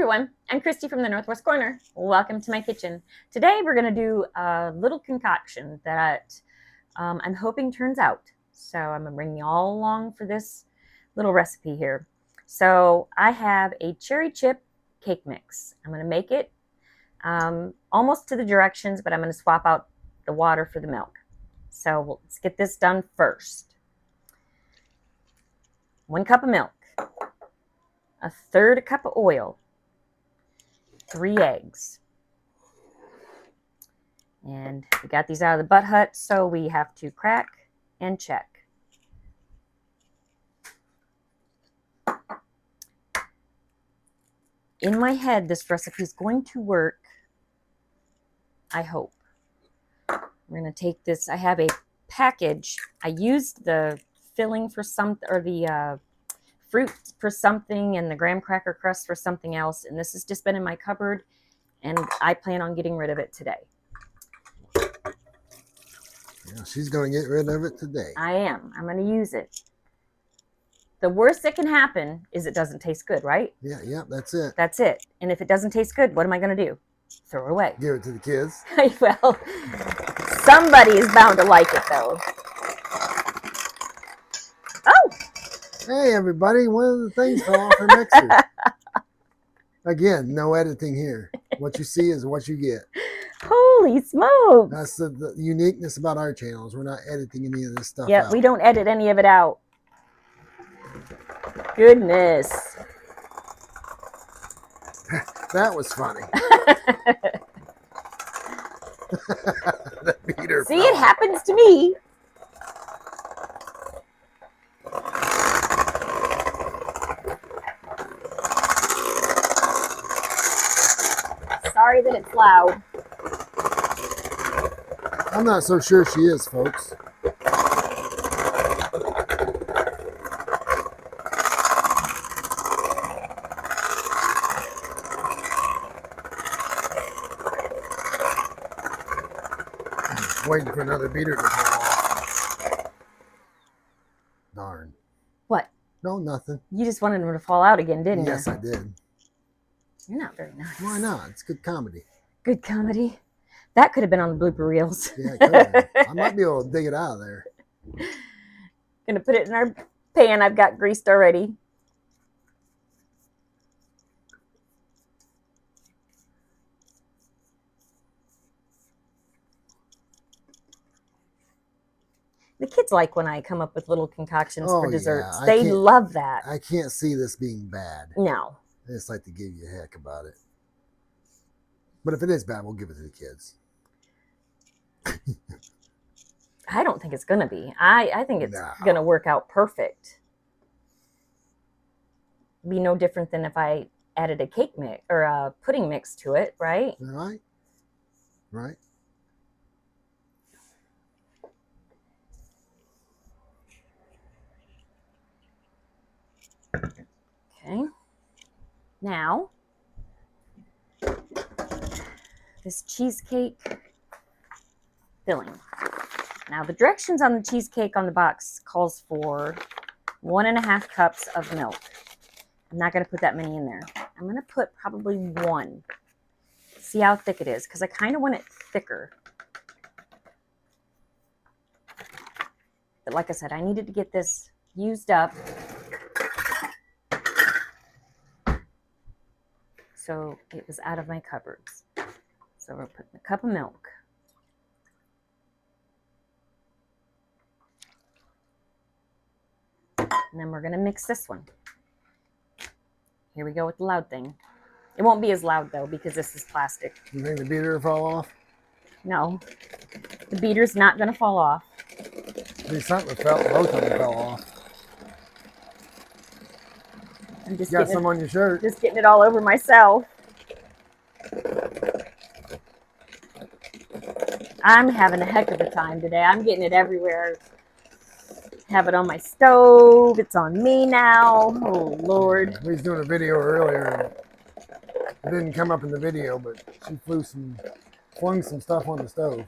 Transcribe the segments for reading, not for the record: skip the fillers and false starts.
everyone, I'm Christy from the Northwest Corner. Welcome to my kitchen. Today we're going to do a little concoction that I'm hoping turns out. So I'm going to bring you all along for this little recipe here. So I have a cherry chip cake mix. I'm going to make it almost to the directions, but I'm going to swap out the water for the milk. So let's get this done first. 1 cup of milk, 1/3 cup of oil, 3 eggs. And we got these out of the butt hut, so we have to crack and check. In my head, this recipe is going to work, I hope. We're going to take this. I have a package. I used the filling for something, or the fruit for something, and the graham cracker crust for something else. And this has just been in my cupboard, and I plan on getting rid of it today. Yeah, she's going to get rid of it today. I am. I'm going to use it. The worst that can happen is it doesn't taste good, right? Yeah, that's it. That's it. And if it doesn't taste good, what am I going to do? Throw it away. Give it to the kids. Well, somebody is bound to like it, though. Oh! Hey, everybody. One of the things fell off her mixer. Again, no editing here. What you see is what you get. Holy smokes! That's the uniqueness about our channels. We're not editing any of this stuff Yeah, out. we don't edit any of it out. Goodness. That was funny. The beater See, it happens to me. Sorry that it's loud. I'm not so sure she is, folks. Waiting for another beater to fall off. Darn. What? No, nothing. You just wanted them to fall out again, didn't you? Yes, I did. You're not very nice. Why not? It's good comedy. Good comedy. That could have been on the blooper reels. Yeah, it could have. I might be able to dig it out of there. Gonna put it in our pan I've got greased already. The kids like when I come up with little concoctions for desserts. Yeah. They love that. I can't see this being bad. No. I just like to give you a heck about it. But if it is bad, we'll give it to the kids. I don't think it's going to be. I think it's going to work out perfect. Be no different than if I added a cake mix or a pudding mix to it, right? Right. Right. Okay. Now, this cheesecake filling. Now, the directions on the cheesecake on the box calls for 1.5 cups of milk. I'm not going to put that many in there. I'm going to put probably 1. See how thick it is, because I kind of want it thicker. But like I said, I needed to get this used up. So it was out of my cupboards. So we're putting a cup of milk. And then we're going to mix this one. Here we go with the loud thing. It won't be as loud, though, because this is plastic. You think the beater will fall off? No. The beater's not going to fall off. At least something fell. Both of them fell off. I'm just got some on your shirt. Just getting it all over myself. I'm having a heck of a time today. I'm getting it everywhere. Have it on my stove. It's on me now. Oh, Lord. We was doing a video earlier. It didn't come up in the video, but she flung some stuff on the stove.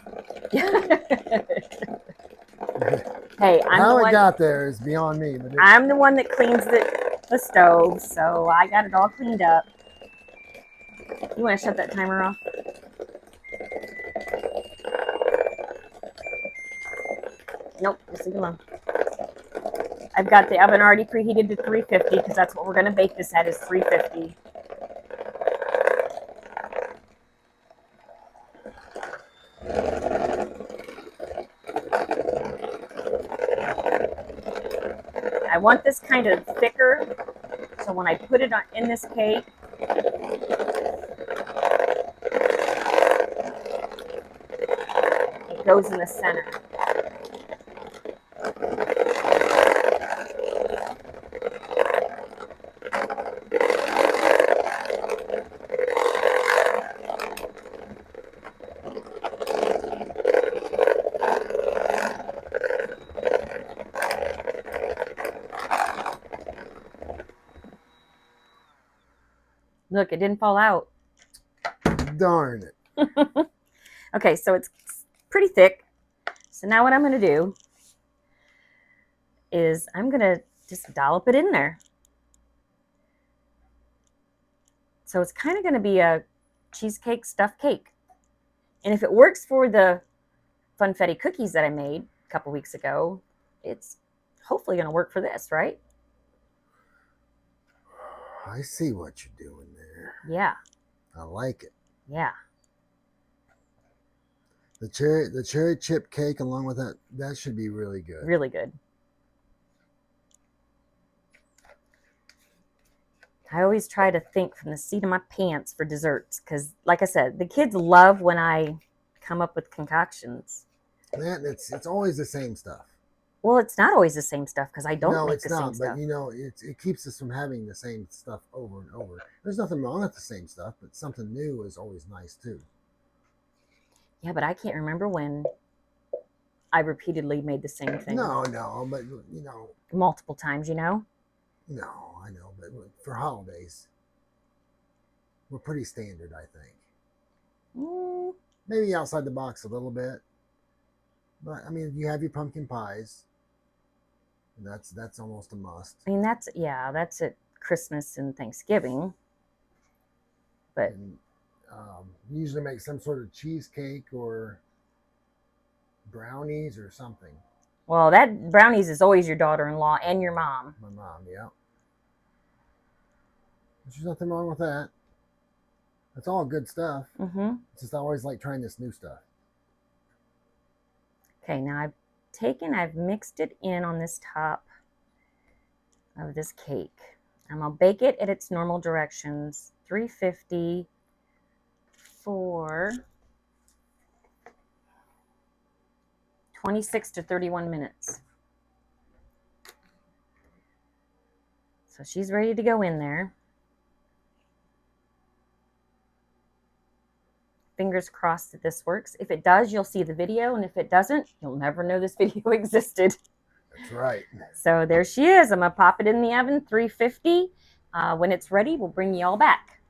Hey, how it got there is beyond me. But I'm the one that cleans the stove, so I got it all cleaned up. You want to shut that timer off? Nope, just leave it alone. I've got the oven already preheated to 350 because that's what we're going to bake this at, is 350. I want this kind of thicker, so when I put it in this cake, it goes in the center. Look, it didn't fall out. Darn it. Okay, so it's pretty thick. So now what I'm going to do is I'm going to just dollop it in there. So it's kind of going to be a cheesecake stuffed cake. And if it works for the funfetti cookies that I made a couple weeks ago, it's hopefully going to work for this, right? I see what you're doing there. Yeah. I like it. Yeah. The cherry chip cake along with that should be really good. Really good. I always try to think from the seat of my pants for desserts because, like I said, the kids love when I come up with concoctions. Man, it's always the same stuff. Well, it's not always the same stuff because I don't make the same not, stuff. but you know, it keeps us from having the same stuff over and over. There's nothing wrong with the same stuff, but something new is always nice too. Yeah, but I can't remember when I repeatedly made the same thing. No, but you know, multiple times, you know? No, I know, but for holidays, we're pretty standard, I think. Maybe outside the box a little bit. But I mean, you have your pumpkin pies. And that's almost a must. I mean, that's at Christmas and Thanksgiving. But and, usually make some sort of cheesecake or brownies or something. Well, that brownies is always your daughter-in-law and your mom. My mom, yeah. There's nothing wrong with that. That's all good stuff. Mm-hmm. It's just I always like trying this new stuff. Okay, now I've mixed it in on this top of this cake. I'm going to bake it at its normal directions, 350 for 26 to 31 minutes. So she's ready to go in there. Fingers crossed that this works. If it does, you'll see the video, and if it doesn't, you'll never know this video existed. That's right. So there she is. I'm going to pop it in the oven, 350. When it's ready, we'll bring you all back.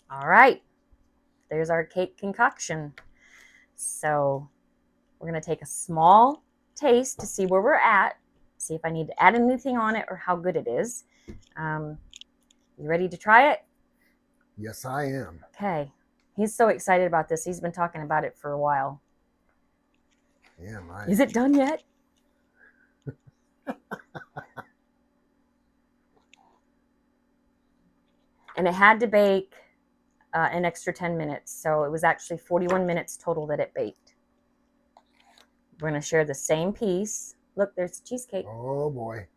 All right. There's our cake concoction. So we're going to take a small taste to see where we're at, see if I need to add anything on it or how good it is. You ready to try it? Yes, I am. Okay. He's so excited about this. He's been talking about it for a while. Yeah, Is it done yet? And it had to bake an extra 10 minutes. So it was actually 41 minutes total that it baked. We're going to share the same piece. Look, there's the cheesecake. Oh, boy.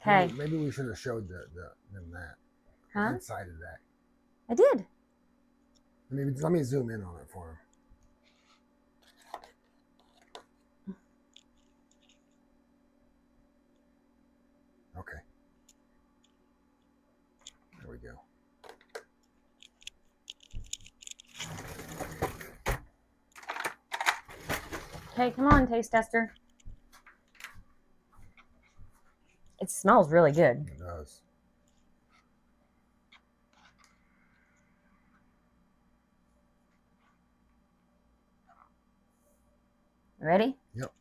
Okay. Maybe we should have showed them that. Huh? The inside of that. I did. Let me zoom in on it for him. Okay. There we go. Okay, come on, taste tester. It smells really good. It does. Ready? Yep.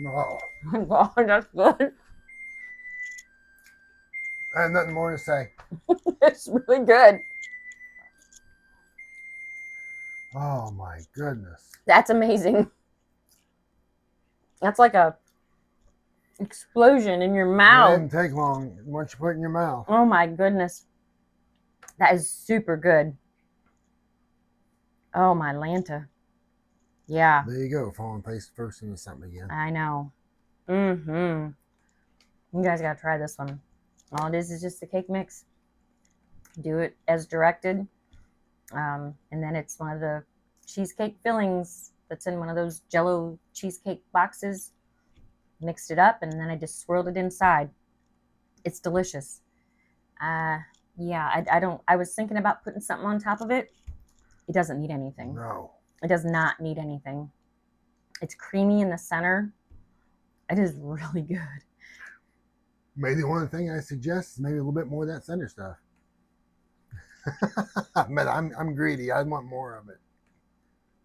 Oh, Oh my God, that's good. I have nothing more to say. It's really good. Oh my goodness. That's amazing. That's like a explosion in your It mouth. didn't take long once you put it in your mouth. Oh my goodness. That is super good. Oh my Lanta. Yeah, There you go, falling face first into something again. I know. Mm-hmm. You guys gotta try this one. All it is just a cake mix. Do it as directed. And then it's one of the cheesecake fillings that's in one of those Jello cheesecake boxes. Mixed it up, and then I just swirled it inside. It's delicious. Yeah, I don't. I was thinking about putting something on top of it. It doesn't need anything. No. It does not need anything. It's creamy in the center. It is really good. Maybe one thing I suggest is maybe a little bit more of that center stuff. But I'm greedy. I want more of it.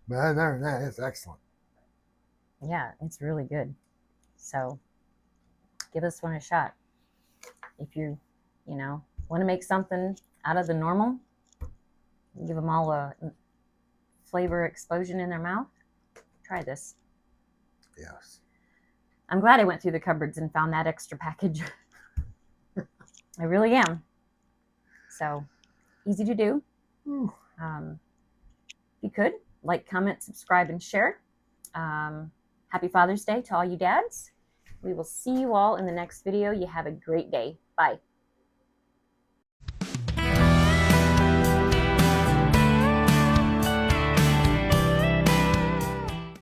But other than that, it's excellent. Yeah, it's really good. So give this one a shot. If you want to make something out of the normal, give them all a flavor explosion in their mouth, try this. Yes. I'm glad I went through the cupboards and found that extra package. I really am. So easy to do. If you could, like, comment, subscribe, and share. Happy Father's Day to all you dads. We will see you all in the next video. You have a great day. Bye.